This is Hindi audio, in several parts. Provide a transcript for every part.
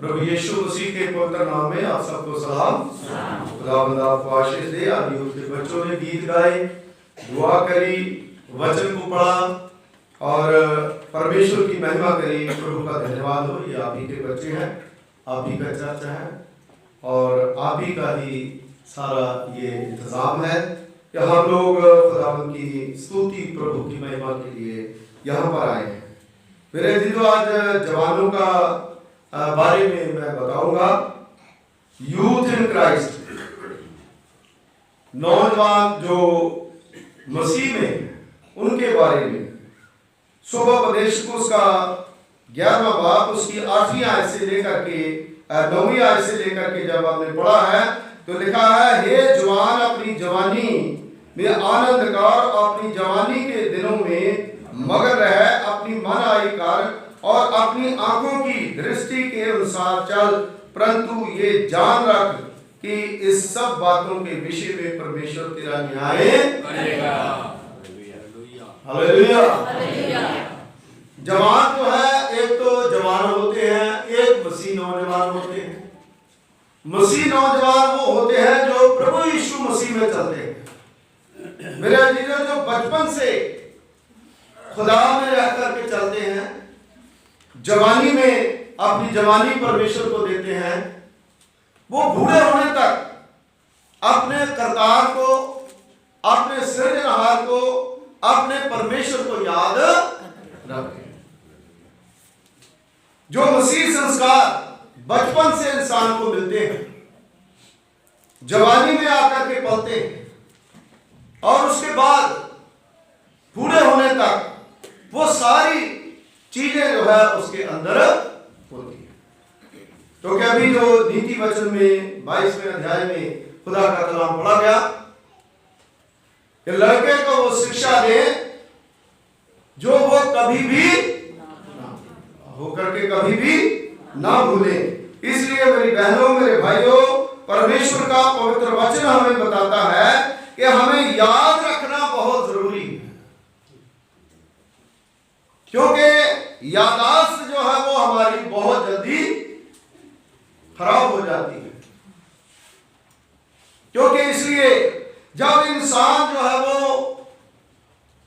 प्रभु यीशु मसीह के पवित्र नाम में आप सबको सलाम। खुदावंद आपको आशीष दे। आप यूथ के बच्चों ने गीत गाए, दुआ करी, वचन को पढ़ा और परमेश्वर की महिमा करी। प्रभु का धन्यवाद हो। ये आप ही के बच्चे हैं, आप ही का चर्चा है और आप ही का ही सारा ये इंतजाम है कि हम लोग खुदावंद की स्तुति, प्रभु की महिमा के लिए यहाँ पर आए हैं। मेरे दिलो आज जवानों का बारे में मैं बताऊंगा। यूथ इन क्राइस्ट, नौजवान जो मसीह में, उनके बारे में। सुबोपदेशकों का 11वां बाब उसकी 8वीं आयत से लेकर के 9वीं आयत से लेकर के जब आपने पढ़ा है तो लिखा है, हे जवान अपनी जवानी में आनंद कर, अपनी जवानी के दिनों में मगन रहे, अपनी मन आई कर और अपनी आंखों की दृष्टि के अनुसार चल, परंतु ये जान रख कि इस सब बातों के विषय में परमेश्वर तेरा न्याय करेगा। हालेलुया। जवान जो है, एक तो जवान होते हैं, एक मसीह नौजवान होते हैं। मसीह नौजवान वो होते हैं जो प्रभु यीशु मसीह में चलते हैं। मेरे अजीजों, जो बचपन से खुदा में रह करके चलते हैं, जवानी में अपनी जवानी परमेश्वर को देते हैं, वो बूढ़े होने तक अपने करतार को, अपने सृजनहार को, अपने परमेश्वर को याद रखें। जो मसीह संस्कार बचपन से इंसान को मिलते हैं, जवानी में आकर के पलते हैं और उसके बाद बूढ़े होने तक वो सारी चीजें जो है उसके अंदर होती है। तो क्या अभी जो नीति वचन में 22वें अध्याय में खुदा का कलाम पढ़ा गया कि लड़के को वो शिक्षा दे जो वो कभी भी होकर के कभी भी ना भूले। इसलिए मेरी बहनों, मेरे भाइयों, परमेश्वर का पवित्र वचन हमें बताता है कि हमें याद रखना बहुत जरूरी है, क्योंकि याददाश्त जो है वो हमारी बहुत जल्दी खराब हो जाती है। क्योंकि इसलिए जब इंसान जो है वो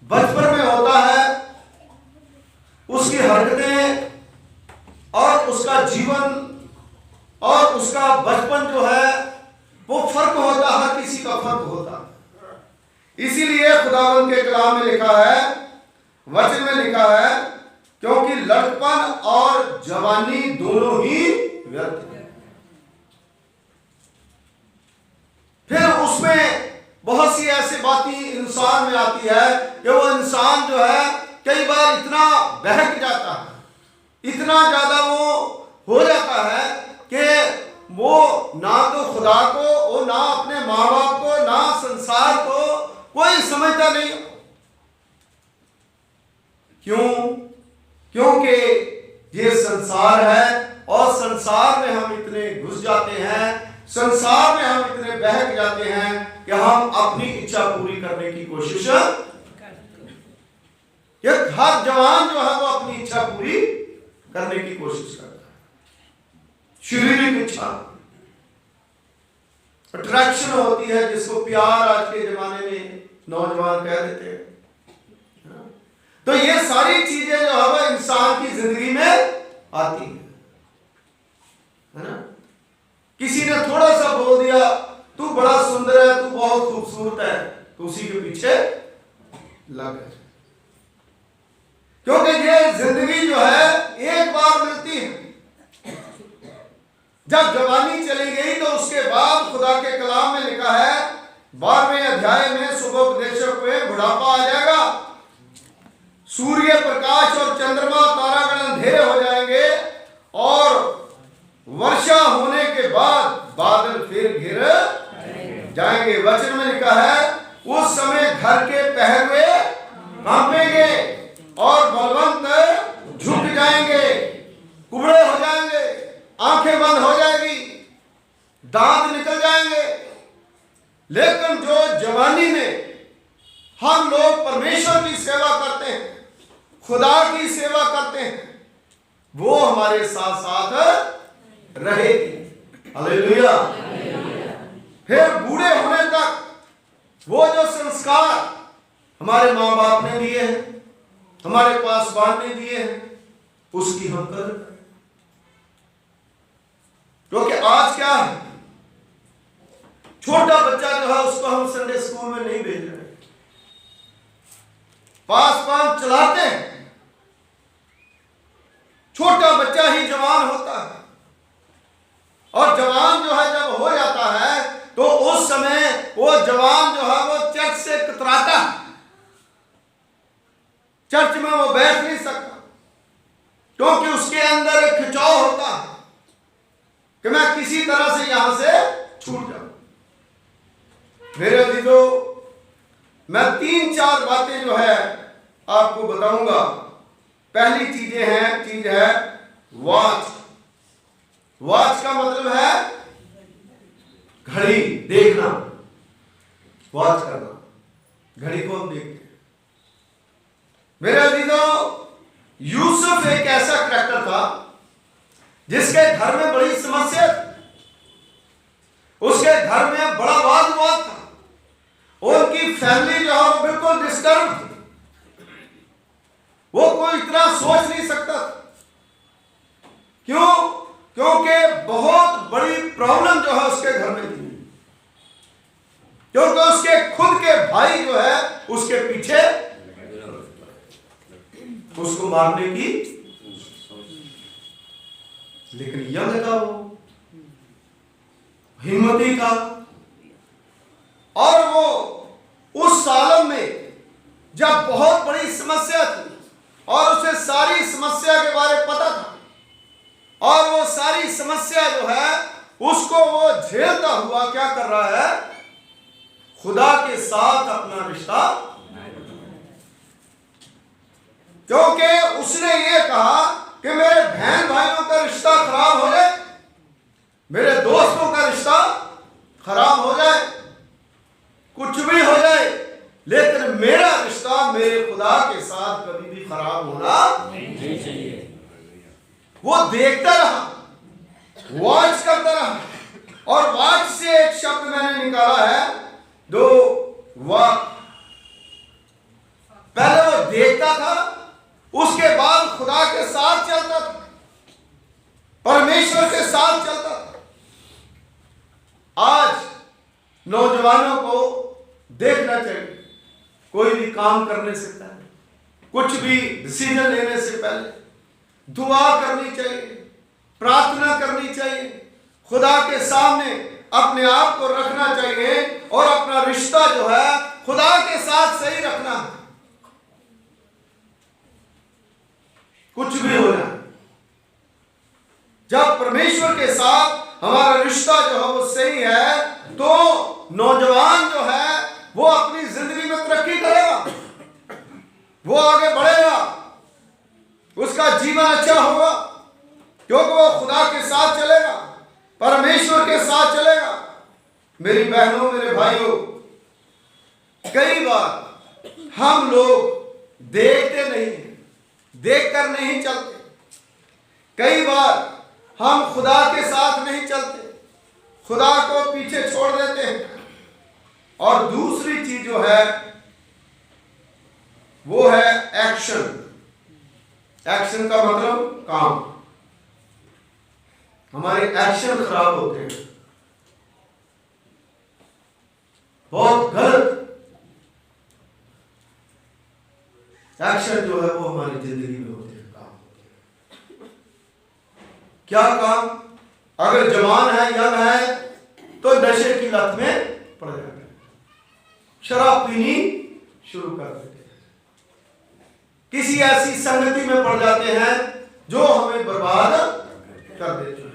बचपन में होता है, उसकी हरकतें और उसका जीवन और उसका बचपन जो है वो फर्क होता है, हर किसी का फर्क होता है। इसीलिए खुदावंद के कलाम में लिखा है, वचन में लिखा है, क्योंकि लड़कपन और जवानी दोनों ही व्यर्थ है। फिर उसमें बहुत सी ऐसी बातें इंसान में आती है कि वो इंसान जो है कई बार इतना बहक जाता है, इतना ज्यादा वो हो जाता है कि वो ना तो खुदा को, वो ना अपने माँ बाप को, ना संसार को कोई समझता नहीं। क्यों? क्योंकि ये संसार है और संसार में हम इतने घुस जाते हैं, संसार में हम इतने बहक जाते हैं कि हम अपनी इच्छा पूरी करने की कोशिश हर जवान जो है वो अपनी इच्छा पूरी करने की कोशिश करता है। शारीरिक इच्छा, अट्रैक्शन होती है जिसको प्यार आज के जमाने में नौजवान कह देते हैं। तो ये सारी चीजें जो है वो इंसान की जिंदगी में आती है ना। किसी ने थोड़ा सा बोल दिया, तू बड़ा सुंदर है, तू बहुत खूबसूरत है, तो उसी के पीछे लग गए। क्योंकि ये जिंदगी जो है एक बार मिलती है। जब जवानी चली गई तो उसके बाद खुदा के कलाम में लिखा है 12वें अध्याय में, सुबोपदेशक में बुढ़ापा आ जाएगा, सूर्य प्रकाश और चंद्रमा तारागण अंधेरे हो जाएंगे और वर्षा होने के बाद बादल फिर घिर जाएंगे। वचन में लिखा है, उस समय घर के पहरुए कांपेंगे और बलवंत झुक जाएंगे, कुबड़े हो जाएंगे, आंखें बंद हो जाएगी, दांत निकल जाएंगे। लेकिन जो जवानी में हम लोग परमेश्वर की सेवा करते हैं, खुदा की सेवा करते हैं, वो हमारे साथ साथ रहेगी। हालेलुया। फिर बूढ़े होने तक वो जो संस्कार हमारे माँ बाप ने दिए हैं, हमारे पासवान ने दिए हैं, उसकी हम कदर करें। क्योंकि आज क्या है, छोटा बच्चा जो है उसको हम संडे स्कूल में नहीं भेज रहे, पासवान चलाते हैं। छोटा बच्चा ही जवान होता है, और जवान जो है जब हो जाता है तो उस समय वो जवान जो है वो चर्च से कतराता है, चर्च में वो बैठ नहीं सकता, क्योंकि उसके अंदर एक खिंचाव होता है कि मैं किसी तरह से यहां से छूट जाऊं। मेरे अजीजों, मैं 3-4 बातें जो है आपको बताऊंगा। पहली चीज है वॉच। वॉच का मतलब है घड़ी देखना, वॉच करना, घड़ी को हम देखते हैं। मेरे अजीजों, यूसुफ एक ऐसा करैक्टर था जिसके घर में बड़ी समस्या थी, उसके घर में बड़ा वाद विवाद था, उनकी फैमिली जो है वो बिल्कुल डिस्टर्ब थी, वो कोई इतना सोच नहीं सकता। क्यों? क्योंकि बहुत बड़ी प्रॉब्लम जो है उसके घर में थी, क्योंकि उसके खुद के भाई जो है उसके पीछे उसको मारने की, लेकिन यंग था वो, हिम्मती था, और वो उस साल में जब बहुत बड़ी समस्या थी और उसे सारी समस्या के बारे में पता था, और वो सारी समस्या जो है उसको वो झेलता हुआ क्या कर रहा है, खुदा के साथ अपना रिश्ता, क्योंकि उसने ये कहा कि मेरे बहन भाइयों का रिश्ता खराब हो जाए, मेरे दोस्तों का रिश्ता खराब हो जाए, कुछ भी हो जाए, लेकिन मेरा रिश्ता मेरे खुदा के साथ कभी भी खराब होना नहीं चाहिए। वो देखता रहा, वॉच करता रहा, और वॉच से एक शब्द मैंने निकाला है, दो वॉच। पहले वो देखता था, उसके बाद खुदा के साथ चलता था, परमेश्वर के साथ चलता था। आज नौजवानों को देखना चाहिए, कोई भी काम करने से पहले, कुछ भी डिसीजन लेने से पहले दुआ करनी चाहिए, प्रार्थना करनी चाहिए, खुदा के सामने अपने आप को रखना चाहिए, और अपना रिश्ता जो है खुदा के साथ सही रखना। कुछ भी हो जाए, जब परमेश्वर के साथ हमारा रिश्ता जो है वो सही है, तो नौजवान जो है वो अपनी जिंदगी में तरक्की करेगा, वो आगे बढ़ेगा, उसका जीवन अच्छा होगा, क्योंकि वो खुदा के साथ चलेगा, परमेश्वर के साथ चलेगा। मेरी बहनों, मेरे भाइयों, कई बार हम लोग देखते नहीं, देखकर नहीं चलते, कई बार हम खुदा के साथ नहीं चलते, खुदा को पीछे छोड़ देते हैं। और दूसरी चीज जो है वो है एक्शन। एक्शन का मतलब काम। हमारे एक्शन खराब होते हैं, बहुत गलत एक्शन जो है वो हमारी जिंदगी में होते हैं, काम होते हैं। क्या काम? अगर जवान है, यंग है, तो नशे की लत में पड़ जाते हैं, शराब पीनी शुरू कर देते हैं, किसी ऐसी संगति में पड़ जाते हैं जो हमें बर्बाद कर देते हैं।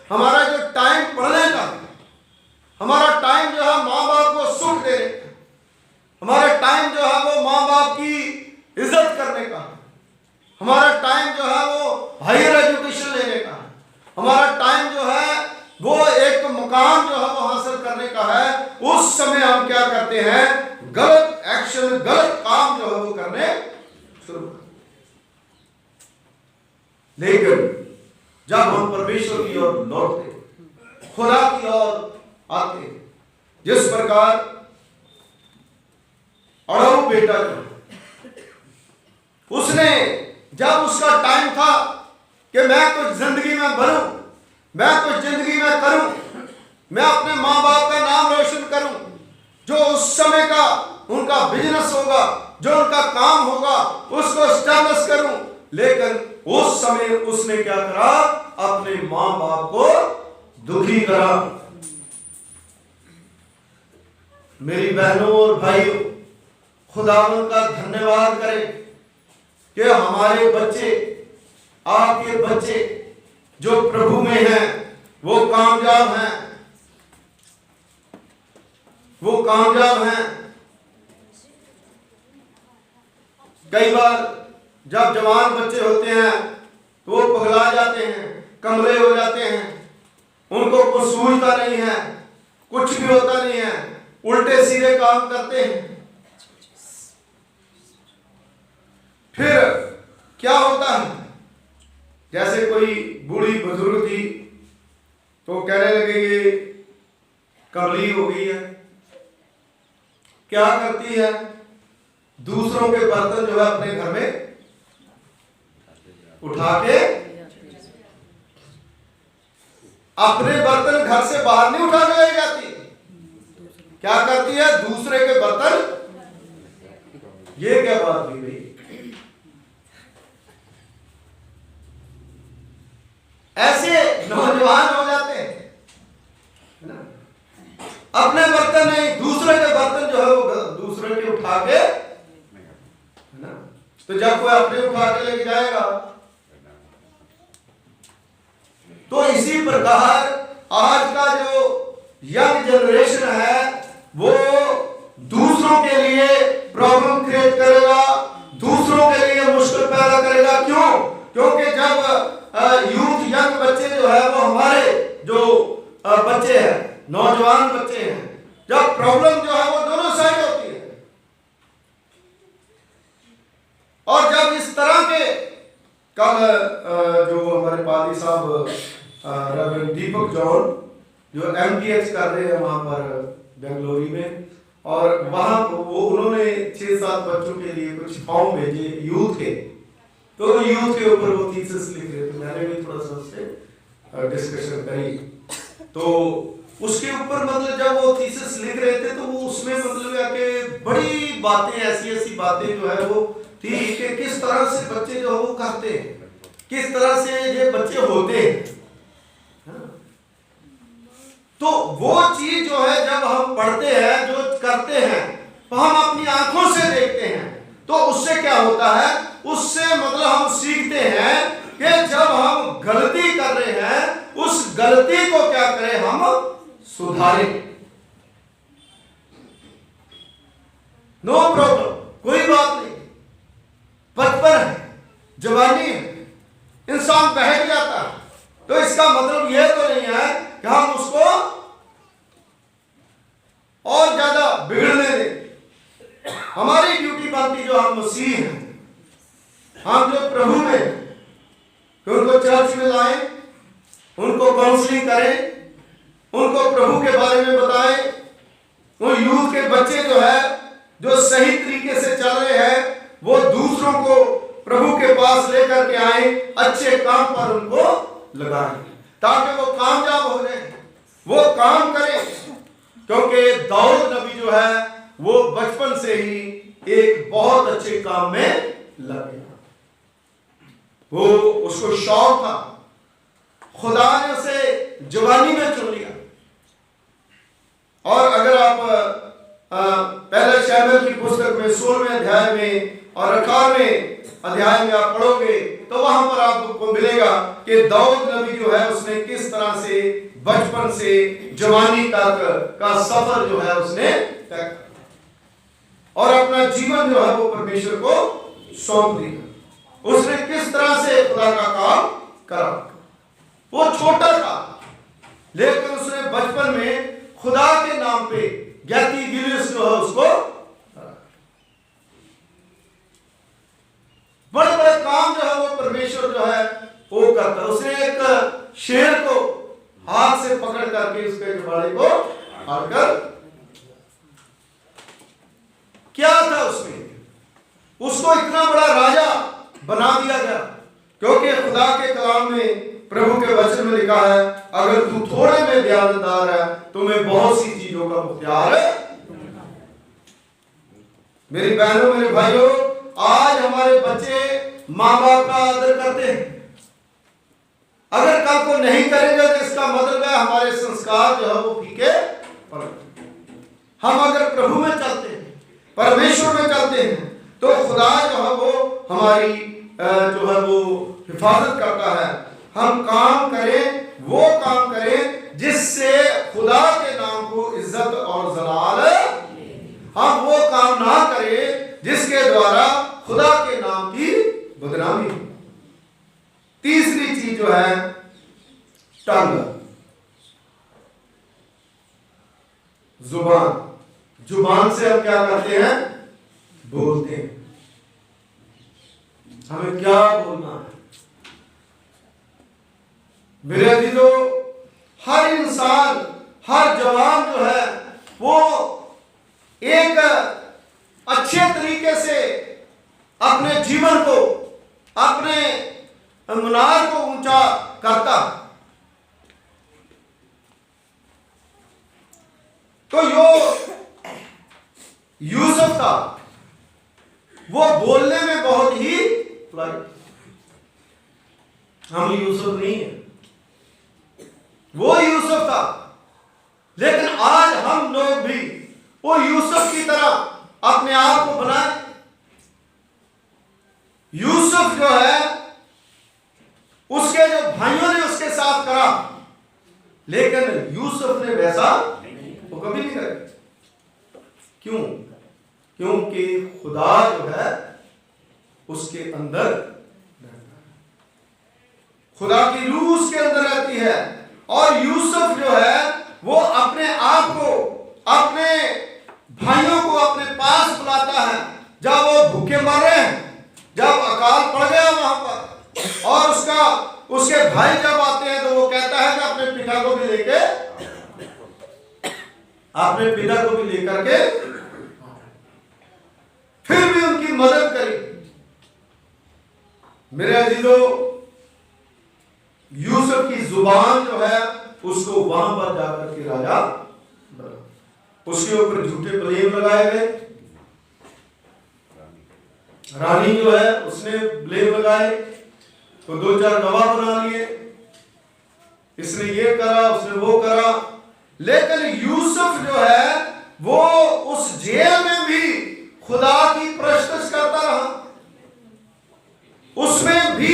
हमारा जो टाइम पढ़ने का, हमारा टाइम जो है माँ बाप को सुख देने का, हमारा टाइम जो है वो माँ बाप की इज्जत करने का, हमारा टाइम जो है वो हायर एजुकेशन लेने का, हमारा टाइम जो है वो एक मुकाम जो है वो हासिल करने का है। उस समय हम क्या करते हैं? गलत एक्शन, गलत काम जो है वो करने शुरू करते। लेकिन जब हम परमेश्वर की ओर लौटते, खुदा की ओर आते। जिस प्रकार अड़ऊ बेटा जो उसने, जब उसका टाइम था कि मैं कुछ जिंदगी में बनूं, मैं कुछ जिंदगी में करूं, मैं अपने माँ बाप का नाम रोशन करूं, जो उस समय का उनका बिजनेस होगा, जो उनका काम होगा, उसको स्टैब्लिश करूं। लेकिन उस समय उसने क्या करा? अपने माँ बाप को दुखी करा। मेरी बहनों और भाइयों, खुदावंद का धन्यवाद करें कि हमारे बच्चे, आपके बच्चे जो प्रभु में हैं, वो कामयाब हैं, वो कामयाब हैं। कई बार जब जवान बच्चे होते हैं तो वो पगला जाते हैं, कमले हो जाते हैं, उनको कुछ सूझता नहीं है, कुछ भी होता नहीं है, उल्टे सीधे काम करते हैं। फिर क्या होता है? जैसे कोई बूढ़ी बुजुर्ग थी तो कहने लगे ये कमली हो गई है। क्या करती है? दूसरों के बर्तन जो है अपने घर में उठा के, अपने बर्तन घर से बाहर नहीं उठा के ले जाती, क्या करती है? दूसरे के बर्तन। ये क्या बात हुई भाई? ऐसे नौजवान हो जाते हैं, अपने बर्तन नहीं, दूसरे के बर्तन जो है वो दूसरे के उठा के, है ना? तो जब कोई अपने उठा के लेके जाएगा, तो इसी प्रकार आज का जो यंग जनरेशन है वो दूसरों के लिए प्रॉब्लम क्रिएट करेगा, दूसरों के लिए मुश्किल पैदा करेगा। क्यों? क्योंकि जब यूथ यंग बच्चे जो है वो हमारे जो बच्चे हैं, नौजवान बच्चे हैं, जब प्रॉब्लम जो है वो दोनों साइड होती है, और जब इस तरह के, कल जो हमारे पादी साहब रेवरेंड दीपक जॉन जो MTH कर रहे हैं वहां पर बेंगलोरी में, और वहां वो उन्होंने 6-7 बच्चों के लिए कुछ फॉर्म भेजे यूथ के, तो यूथ के ऊपर वो थीसिस लिख रहे थे। मैंने भी थोड़ा सा उससे डिस्कशन करी, तो उसके ऊपर मतलब जब वो थीसिस लिख रहे थे तो वो उसमें मतलब कि बड़ी बातें, ऐसी बातें जो है वो थी कि किस तरह से बच्चे जो है वो करते हैं, किस तरह से ये बच्चे होते हैं। तो वो चीज जो है जब हम पढ़ते हैं, जो करते हैं, तो हम अपनी आंखों से देखते हैं, तो उससे क्या होता है? उससे मतलब हम सीखते हैं कि जब हम गलती कर रहे हैं, उस गलती को क्या करें? हम सुधारें। नो प्रॉब्लम, कोई बात नहीं, बचपन है, जवानी है, इंसान बहक जाता है, तो इसका मतलब यह तो नहीं है कि हम उसको और ज्यादा बिगड़ने दें। हमारी ड्यूटी बनती, जो हम मसीह हैं, हम जो प्रभु में, उनको चर्च में लाएं, उनको काउंसलिंग करें, उनको प्रभु के बारे में बताएं। वो यूथ के बच्चे जो है जो सही तरीके से चल रहे हैं, वो दूसरों को प्रभु के पास लेकर के आए, अच्छे काम पर उनको लगाएं, ताकि वो कामयाब हो जाए, वो काम करें। क्योंकि दाऊद नबी जो है वो बचपन से ही एक बहुत अच्छे काम में लगे, वो उसको शौक था, खुदा ने उसे जवानी में चुन लिया। और अगर आप पहले शमूएल की पुस्तक में 16वें अध्याय में और 18वें अध्याय में आप पढ़ोगे तो वहां पर आपको मिलेगा कि दाऊद नबी जो है उसने किस तरह से बचपन से जवानी तक का सफर जो है उसने तय किया और अपना जीवन जो है वो परमेश्वर को सौंप दिया। उसने किस तरह से खुदा का काम करा। वो छोटा था लेकिन उसने बचपन में खुदा के नाम पे गैती गिलिस जो है उसको बड़े बड़े काम जो है वो परमेश्वर जो है वो करता है। उसने एक शेर को हाथ से पकड़ करके उसके जबाड़े को फाड़कर, क्या था उसमें, उसको इतना बड़ा राजा बना दिया गया, क्योंकि खुदा के कलाम में, प्रभु के वचन में लिखा है, अगर तू थोड़े में ध्यानदार है तो मैं बहुत सी चीजों का मुख्तियार है। मेरी बहनों, मेरे भाइयों, आज हमारे बच्चे माँ बाप का आदर करते हैं, अगर कल को नहीं करेंगे तो इसका मतलब है हमारे संस्कार जो है वो फीके पड़ गए। हम अगर प्रभु में चलते हैं, परमेश्वर में चलते हैं, तो खुदा जो है वो हमारी जो है वो हिफाजत करता है। हम काम करें, वो काम करें जिससे खुदा के नाम को इज्जत और जलाल, हम वो काम ना करें जिसके द्वारा खुदा के नाम की बदनामी। तीसरी चीज जो है टंग, जुबान। जुबान से हम क्या करते हैं, बोलते हैं। हमें क्या बोलना है मेरे अजीजों, हर इंसान, हर जवान जो है वो एक अच्छे तरीके से अपने जीवन को, अपने मुनार को ऊंचा करता। तो यूसुफ था, वो बोलने में बहुत ही, हम यूसुफ नहीं है, वो यूसुफ था। लेकिन आज हम लोग भी वो यूसुफ की तरह अपने आप को बनाए। यूसुफ जो है, उसके जो भाइयों ने उसके साथ करा, लेकिन यूसुफ ने वैसा वो कभी नहीं करे। क्यों? क्योंकि खुदा जो है उसके अंदर, खुदा की रूह उसके अंदर रहती है। और यूसुफ जो है वो अपने आप को, अपने भाइयों को अपने पास बुलाता है जब वो भूखे मर रहे हैं, जब अकाल पड़ गया वहां पर, और उसके भाई जब आते हैं तो वो कहता है कि अपने पिता को भी लेके, अपने पिता को भी लेकर के, फिर भी उनकी मदद करी। मेरे अजीजों, यूसुफ की जुबान जो है उसको वहां पर जाकर के राजा बना। उसके ऊपर झूठे ब्लेम लगाए गए। रानी जो है उसने ब्लेम लगाए, तो 2-4 गवाह बना लिए, इसने ये करा, उसने वो करा। लेकिन यूसुफ जो है वो उस जेल में भी खुदा की प्रशंसा करता रहा, उसमें भी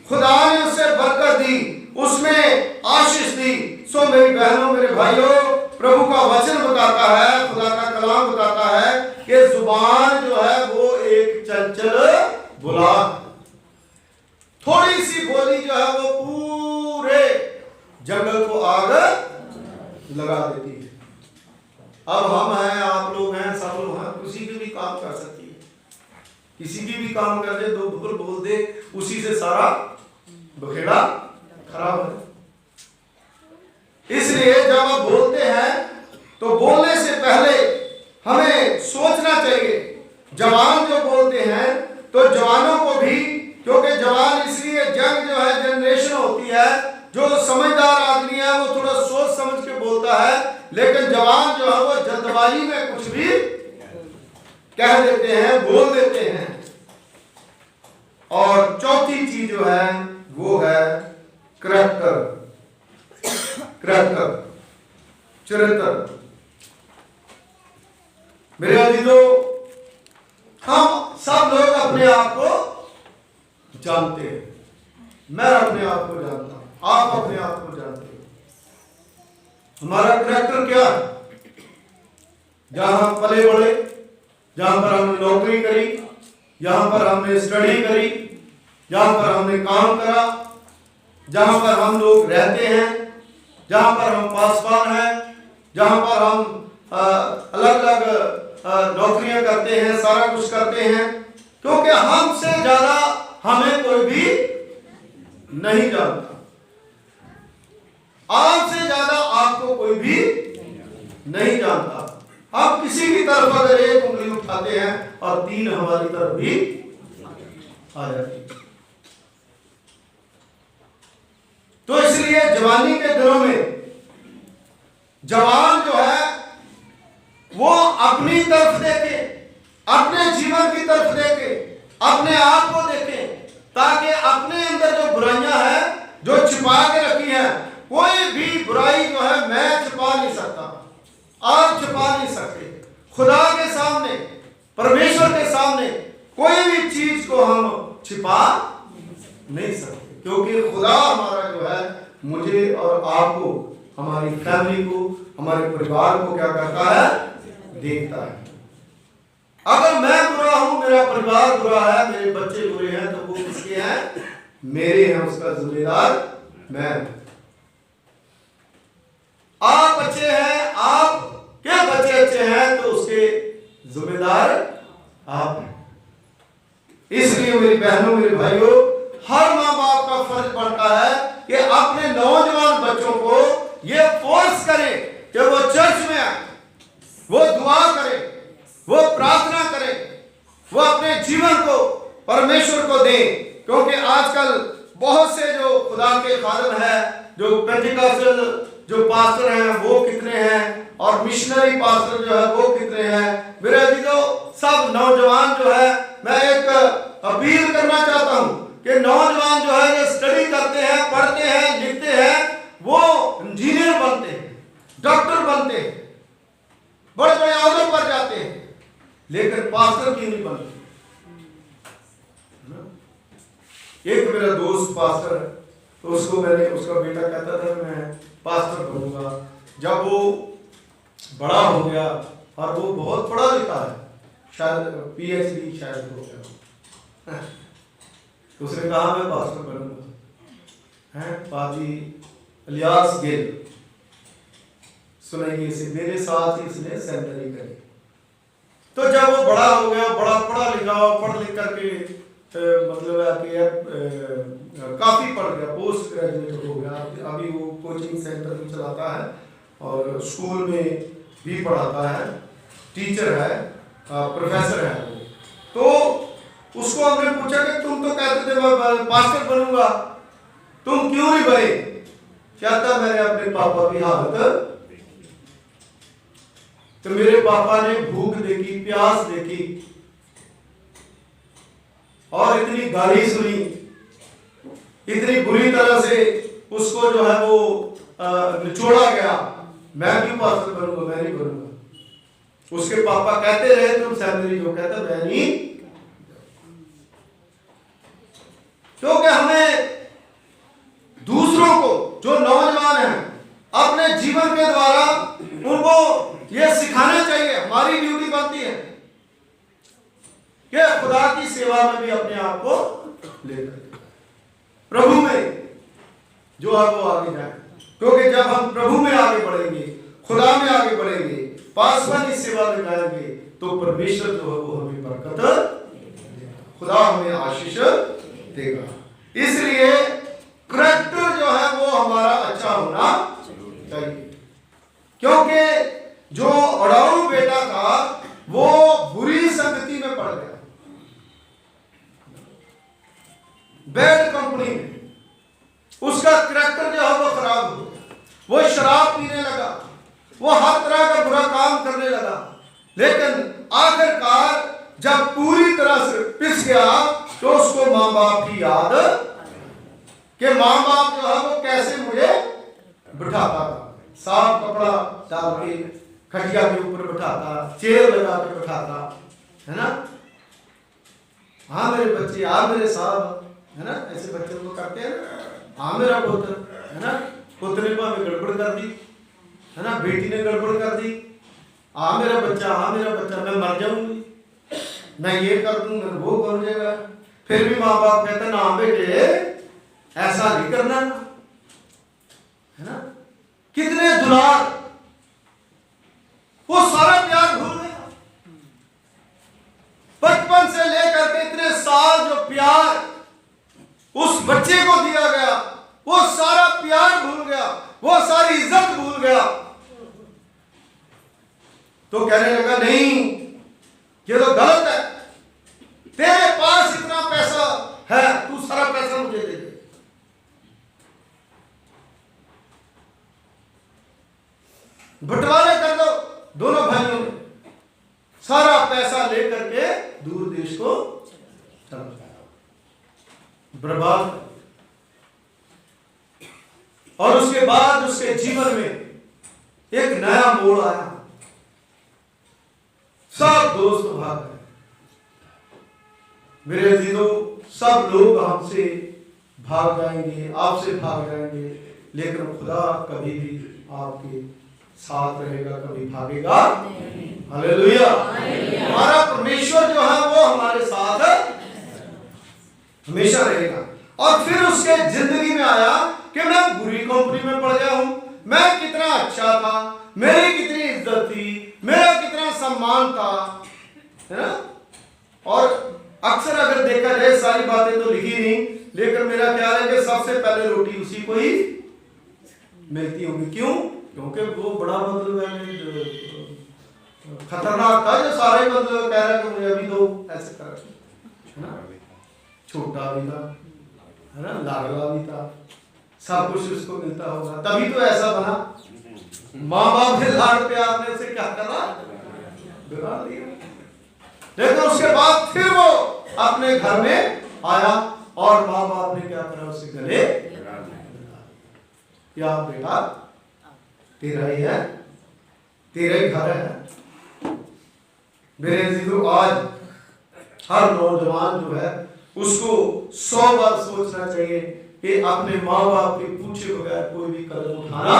खुदा ने उसे बरकत दी, उसमें आशीष दी। सो मेरी बहनों, मेरे भाइयों, प्रभु का वचन बताता है, खुदा का कलाम बताता है कि जुबान जो है वो एक चंचल बुलाक, थोड़ी सी बोली जो है वो पूरे जंगल को आग लगा देती है। अब हम हैं, आप लोग हैं, सब लोग हैं, किसी की भी काम कर सकती है, किसी की भी काम कर दे, दो बोल दे, उसी से सारा बखेड़ा खराब है। इसलिए जब आप बोलते हैं तो बोलने से पहले हमें सोचना चाहिए। जवान जो बोलते हैं तो जवानों को भी, क्योंकि जवान इसलिए जंग जो है जनरेशन होती है, जो समझदार आदमी है वो थोड़ा सोच समझ के बोलता है, लेकिन जवान जो है वो जल्दबाजी में कुछ भी कह देते हैं, बोल देते हैं। और चौथी चीज जो है वो है करैक्टर, चरित्र। मेरे अजीजों, हम सब लोग अपने आप को जानते हैं, मैं अपने आप को जानता हूं, आप अपने आप को जानते हैं। हमारा करैक्टर क्या है? जहां हम पले बड़े, जहां पर हमने नौकरी करी, जहां पर हमने स्टडी करी, जहां पर हमने काम करा, जहां पर हम लोग रहते हैं, जहां पर हम पासवान हैं, जहां पर हम अलग अलग नौकरियां करते हैं, सारा कुछ करते हैं, क्योंकि हमसे ज्यादा हमें कोई भी नहीं जानता। कोई भी नहीं जानता। आप किसी की तरफ अगर एक उंगली उठाते हैं और 3 हमारी तरफ भी आ जाती है। तो इसलिए जवानी के दिनों में जवान जो है वो अपनी तरफ देखे, अपने जीवन की तरफ देखे, अपने आप को देखे, ताकि अपने अंदर जो बुराइयां हैं जो छिपा के रखी हैं, कोई भी बुराई जो है मैं छिपा नहीं सकता, आप छिपा नहीं सकते। खुदा के सामने, परमेश्वर के सामने कोई भी चीज को हम छिपा नहीं सकते, क्योंकि खुदा हमारा जो है मुझे और आपको, हमारी फैमिली को, हमारे परिवार को क्या करता है, देखता है। अगर मैं बुरा हूं, मेरा परिवार बुरा है, मेरे बच्चे बुरे हैं, तो वो किसके हैं, मेरे हैं, उसका जिम्मेदार मैं। आप अच्छे हैं, आप क्या बच्चे अच्छे हैं, तो उसके जिम्मेदार आप हैं। इसलिए मेरी बहनों, मेरे भाइयों, हर माँ बाप का फर्ज बनता है कि अपने नौजवान बच्चों को ये फोर्स करें कि वो चर्च में आए, वो दुआ करें, वो प्रार्थना करें, वो अपने जीवन को परमेश्वर को दें। क्योंकि आजकल बहुत से जो खुदा के खादम है, जो पेंटिकॉस्टल जो पास्टर हैं वो कितने हैं, और मिशनरी पास्टर जो है वो कितने हैं। मेरे अजीजों, सब नौजवान जो है, मैं एक अपील करना चाहता हूं कि नौजवान जो है ये स्टडी करते हैं, पढ़ते हैं, लिखते हैं, वो इंजीनियर बनते हैं, डॉक्टर बनते हैं, बड़े बड़े अहदों पर जाते हैं, लेकिन पास्टर क्यों नहीं बनते। एक मेरा दोस्त पास्टर है, तो उसको मैंने, उसका बेटा कहता था मैं पास्टर बनूंगा। जब वो बड़ा हो गया और वो बहुत पढ़ा लिखा है, शायद PhD शायद हो गया, तो उसने कहा मैं पास्टर बनूंगा। हैं पाजी इलियास गिल, सुनाइए इसे, मेरे साथ ही इसने सेमिनरी करी। तो जब वो बड़ा हो गया, बड़ा पढ़ा लिखा, पढ़ लिख करके मतलब काफी पढ़ गया, पोस्ट ग्रेजुएट हो गया, अभी वो कोचिंग सेंटर भी चलाता है और स्कूल में भी पढ़ाता है, टीचर है, प्रोफेसर है वो। तो उसको हमने पूछा कि तुम तो कहते थे मैं पास्टर बनूंगा, तुम क्यों नहीं बने। कहता मैंने अपने पापा की हालत, तो मेरे पापा ने भूख देखी, प्यास देखी, और इतनी गाली सुनी, इतनी बुरी तरह से उसको जो है वो निचोड़ा गया। मैं क्यों पास्टर बनूंगा, मैं नहीं बनूंगा। उसके पापा कहते रहे तुम सेमिनरी जो, कहता मैं नहीं। क्योंकि हमें दूसरों को, जो नौजवान हैं, अपने जीवन के द्वारा उनको ये सिखाना चाहिए। हमारी ड्यूटी बनती है कि खुदा की सेवा में भी अपने आप को लेकर प्रभु में जो है वो आगे जाए। क्योंकि जब हम प्रभु में आगे बढ़ेंगे, खुदा में आगे बढ़ेंगे, पासवान की सेवा में जाएंगे, तो परमेश्वर जो है वो हमें बरकत, खुदा हमें आशीष देगा। इसलिए करैक्टर जो है वो हमारा अच्छा होना चाहिए। क्योंकि जो अड़ाऊ बेटा था वो बुरी संगति में पड़ गया, बैड कंपनी में, उसका करैक्टर जो है वो खराब हो गया, वो शराब पीने लगा, वो हर तरह का बुरा काम करने लगा। लेकिन आखिरकार जब पूरी तरह से पिस गया तो उसको माँ बाप की याद, कि माँ बाप जो है वो कैसे मुझे बिठाता था, साफ कपड़ा डाल के खटिया के ऊपर बिठाता, चेयर लगा के बिठाता, है ना। हाँ मेरे बच्चे, हाँ मेरे साहब, है ना, ऐसे बच्चे को करते हैं ना। हाँ मेरा पुत्र, है ना, पुत्र को हमें गड़बड़ कर दी, है ना, बेटी ने गड़बड़ कर दी। हाँ मेरा बच्चा, हाँ मेरा बच्चा, मैं मर जाऊंगी, मैं ये कर दूंगा, वो कर जाएगा। फिर भी माँ बाप कहते ना बेटे ऐसा नहीं करना, है ना। कितने दुलार, वो सारा प्यार भूल गया। बचपन से लेकर के इतने साल जो प्यार उस बच्चे को दिया गया, वो सारा प्यार भूल गया, वो सारी इज्जत भूल गया। तो कहने लगा नहीं, ये तो गलत है, तेरे पास इतना पैसा है, तू सारा पैसा मुझे दे दे। बंटवारे कर दो। दोनों भाइयों ने सारा पैसा लेकर के दूर देश को चला गया, बर्बाद। और उसके बाद उसके जीवन में एक नया मोड़ आया। सब दोस्त भाग गए। मेरे अजीजों, सब लोग हमसे भाग जाएंगे, आपसे भाग जाएंगे, लेकिन खुदा कभी भी आपके साथ रहेगा, कभी भागेगा। हालेलुया। हमारा परमेश्वर जो है वो हमारे साथ हमेशा रहेगा। और फिर उसके जिंदगी में आया कि मैं बुरी कंपनी में पड़ गया हूं, मैं कितना अच्छा था, मेरी कितनी इज्जत थी, मेरा कितना सम्मान था, है ना। और अक्सर अगर देखा जाए, सारी बातें तो लिखी नहीं, लेकिन मेरा ख्याल है कि सबसे पहले रोटी उसी को ही मिलती होगी। क्यों? क्योंकि वो बड़ा खतरनाक था, जो सारे कह रहा कि मुझे अभी दो, ऐसे कर, है ना। छोटा भी था, है ना, लाडला भी था, सब कुछ उसको मिलता होगा, तभी तो ऐसा बना। माँ बाप के लाड प्यार ने उसे क्या करा, बिगाड़ दिया। लेकिन उसके बाद फिर वो अपने घर में आया और माँ बाप ने क्या करा, उसे गले, या बेटा तेरा ही है, तेरा ही घर है। मेरे अजीजों, आज हर नौजवान जो है उसको 100 बार सोचना चाहिए कि अपने माँ बाप के पूछे बगैर कोई भी कदम उठाना,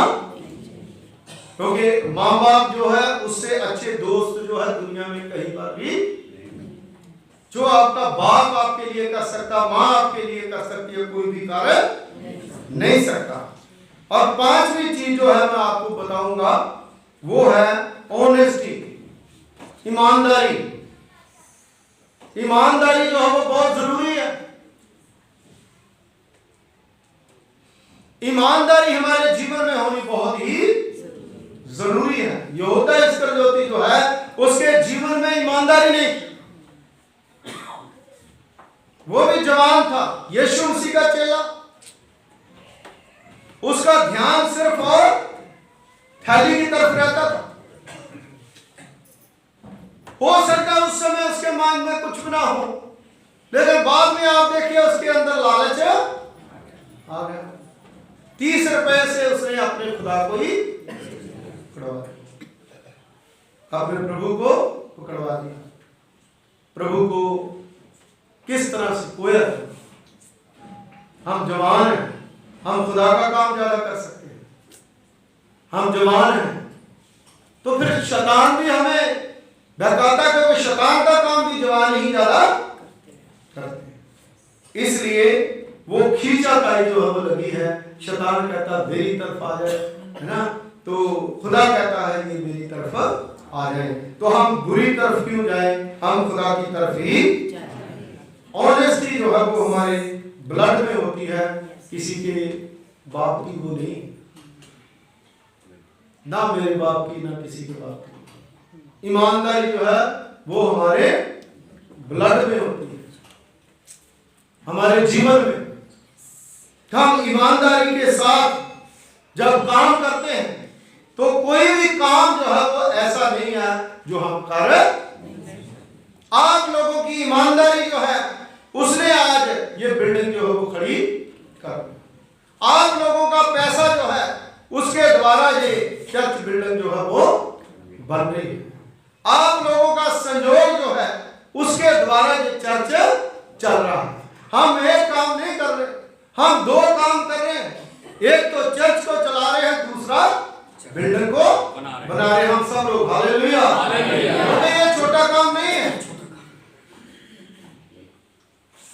क्योंकि माँ बाप जो है उससे अच्छे दोस्त जो है दुनिया में कहीं बार भी, जो आपका बाप आपके लिए कर सकता, माँ आपके लिए कर सकती है, कोई भी कार्य नहीं सकता। और 5वीं चीज जो है मैं आपको बताऊंगा, वो है ऑनेस्टी, ईमानदारी। ईमानदारी जो है वो बहुत जरूरी है। ईमानदारी हमारे जीवन में होनी बहुत ही जरूरी है। यहूदा इस्करियोती जो है उसके जीवन में ईमानदारी नहीं, वो भी जवान था, यीशु मसीह का चेला, उसका ध्यान सिर्फ और थैली की तरफ रहता था। हो सकता है उस समय उसके मन में कुछ भी ना हो, लेकिन बाद में आप देखिए उसके अंदर लालच आ गया। 30 रुपए से उसने अपने खुदा को ही पकड़वा दिया, अपने प्रभु को पकड़वा दिया। प्रभु को किस तरह से कोया। हम जवान हैं, हम खुदा का काम ज्यादा कर सकते हैं, हम जवान हैं, तो फिर शैतान भी हमें बहकाता, क्योंकि शैतान का काम भी जवान ही ज्यादा करते हैं। इसलिए वो खींचाताई जो है वो लगी है। शैतान कहता है मेरी तरफ आ जाए, है ना, तो खुदा कहता है ये मेरी तरफ आ जाए। तो हम बुरी तरफ क्यों जाए, हम खुदा की तरफ ही। ऑनेस्टी जो है वो हमारे ब्लड में होती है, किसी के बाप की वो नहीं, ना मेरे बाप की, ना किसी के बाप की। ईमानदारी जो है वो हमारे ब्लड में होती है, हमारे जीवन में। हम ईमानदारी के साथ जब काम करते हैं तो कोई भी काम जो है वो ऐसा नहीं है जो हम कर। आप लोगों की ईमानदारी जो है उसने आज ये बिल्डिंग जो है वो खड़ी कर। आप लोगों का पैसा जो है उसके द्वारा ये चर्च बिल्डिंग जो है वो बन रही है। आप लोगों का संयोग जो है उसके द्वारा ये चर्च चल रहा है। हम एक काम नहीं कर रहे, हम 2 काम कर रहे हैं। एक तो चर्च को चला रहे हैं, दूसरा बिल्डिंग को बना रहे हैं। हम सब लोग हालेलुया। ये छोटा काम नहीं है।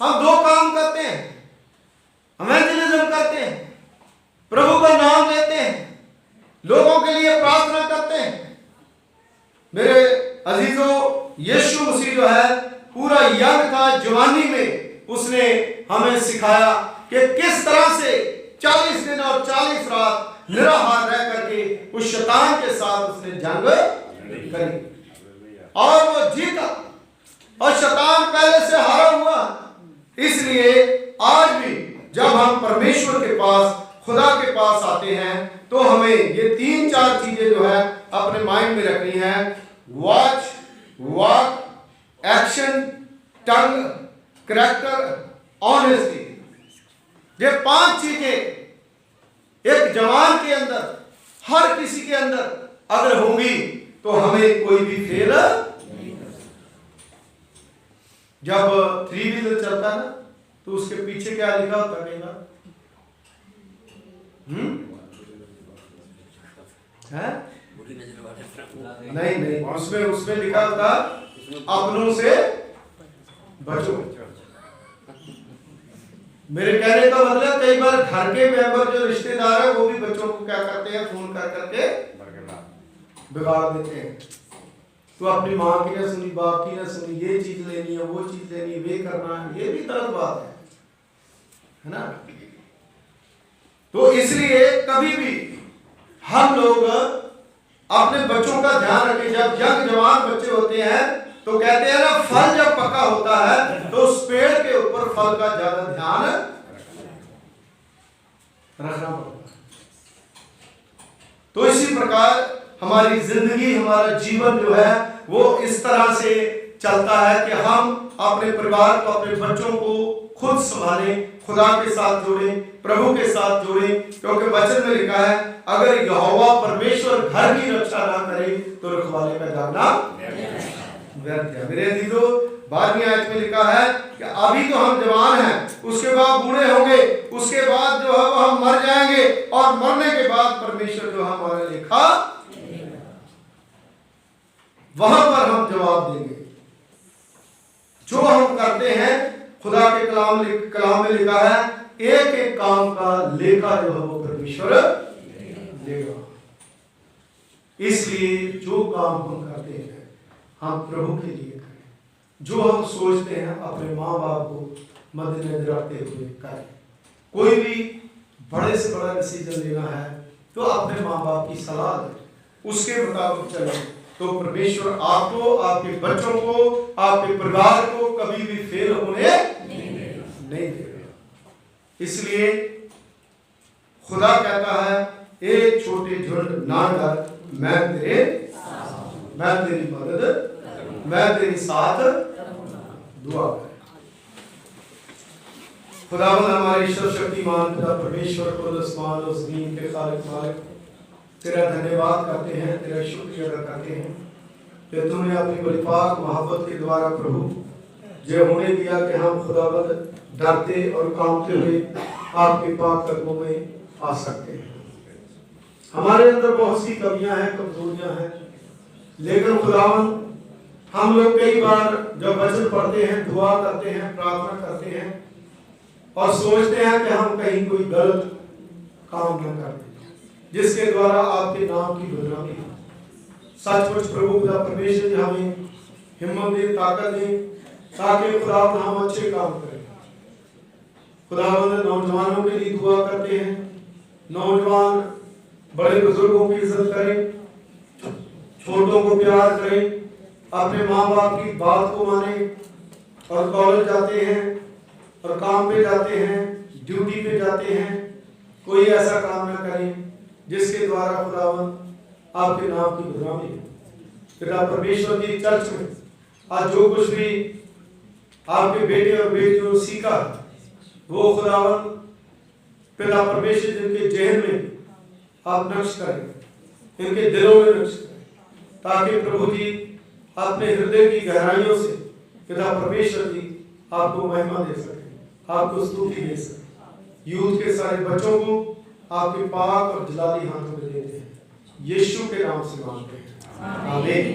हम 2 काम करते हैं, इवेंजलिज्म करते हैं, प्रभु का नाम लेते हैं, लोगों के लिए प्रार्थना करते हैं। मेरे अजीजों, यीशु मसीह जो है पूरा यंग था, जवानी में उसने हमें सिखाया कि किस तरह से 40 दिन और 40 रात निराहार रह करके उस शैतान के साथ उसने जंग करी और वो जीता, और शैतान पहले से हारा हुआ। इसलिए आज भी जब हम परमेश्वर के पास, खुदा के पास आते हैं, तो हमें ये 3-4 चीजें जो है अपने माइंड में रखनी है। वॉच, वॉक, एक्शन, टंग, कैरेक्टर, ऑनेस्टी। ये 5 चीजें एक जवान के अंदर, हर किसी के अंदर अगर होंगी तो हमें कोई भी फेल नहीं। जब 3 व्हीलर चलता है ना, तो उसके पीछे क्या लिखा होता है? कई बार नहीं, उसमें लिखा होता अपनों से बचो। मेरे कहने का मतलब कई बार घर के मेंबर जो रिश्तेदार है वो भी बच्चों को क्या करते हैं, फोन कर करके बिगाड़ देते हैं। तो अपनी माँ की ना सुनी, बाप की ना सुनी, ये चीज लेनी है, वो चीज लेनी है, वे करना है, ये भी गलत बात है ना। तो इसलिए कभी भी हम लोग अपने बच्चों का ध्यान रखें। जब यंग जवान बच्चे होते हैं तो कहते हैं ना, फल जब पका होता है तो उस पेड़ के ऊपर फल का ज्यादा ध्यान रखना पड़ता है। तो इसी प्रकार हमारी जिंदगी, हमारा जीवन जो है वो इस तरह से चलता है कि हम अपने परिवार को, अपने बच्चों को खुद संभालें, खुदा के साथ जोड़ें, प्रभु के साथ जोड़ें। क्योंकि वचन में लिखा है, अगर यहोवा परमेश्वर घर की रक्षा ना करे तो रखवाले का जागना व्यर्थ है। मेरे अजीजों, 12वीं आयत में लिखा है कि अभी तो हम जवान हैं, उसके बाद बूढ़े होंगे, उसके बाद जो है वो हम मर जाएंगे, और मरने के बाद परमेश्वर जो हमारा लेखा वहां पर हम जवाब देंगे। जो हम करते हैं, खुदा के कलाम में लिखा है, एक एक काम का लेखा जो है वो परमेश्वर देगा। इसलिए जो काम हम करते हैं हम प्रभु के लिए करें। जो हम सोचते हैं अपने माँ बाप को मद्देनजर रखते हुए करें। कोई भी बड़े से बड़ा डिसीजन लेना है तो अपने माँ बाप की सलाह दें, उसके मुताबिक चलें, तो परमेश्वर आपको, आपके बच्चों को, आपके परिवार को कभी भी फेल होने नहीं देगा। इसलिए खुदा कहता है, एक छोटे झुंड ना डर, मैं तेरी मदद, मैं तेरी साथ दुआ कर। खुदावंद हमारे ईश्वर शक्तिमान पिता परमेश्वर को आसमान और जमीन के खालिक मालिक, तेरा धन्यवाद करते हैं, तेरा शुक्रिया अदा करते हैं कि तुमने अपनी बड़ी पाक मोहब्बत के द्वारा प्रभु जो होने दिया कि हम खुदावंद डरते और कांपते हुए आपके पाक कदमों में आ सकते हैं। हमारे अंदर बहुत सी कमियां हैं, कमजोरियां हैं, लेकिन खुदावंद हम लोग कई बार जब वचन पढ़ते हैं, दुआ करते हैं, प्रार्थना करते हैं और सोचते हैं कि हम कहीं कोई गलत काम न कर दें जिसके द्वारा आपके नाम की बदनामी हो। सचमुच प्रभु खुदा परमेश्वर जी हमें हिम्मत दे, ताकत दे, ताकि खुदावंद हम अच्छे काम करें। खुदावंद नौजवानों के लिए दुआ करते हैं, नौजवान बड़े बुजुर्गों की इज्जत करें, छोटों को प्यार करें, अपने माँ बाप की बात को माने, और कॉलेज जाते हैं और काम पे जाते हैं, ड्यूटी पे जाते हैं, कोई ऐसा काम न करें जिसके द्वारा खुदावंद आपके नाम की बदनामी हो। पिता परमेश्वर की चर्च में आज जो कुछ भी आपके बेटे और बेटियों ने सीखा वो खुदावंद पिता परमेश्वर जिनके जहन में आप नक्श करें, इनके दिलों में नक्श करें, ताकि प्रभु जी अपने हृदय की गहराइयों से पिता परमेश्वर जी आपको महिमा दे सके, आपको स्तुति दे सके। यूथ के सारे बच्चों को आपके पाक और जलाली हाथों में देते हैं, यीशु के नाम से मांगते हैं, आमीन।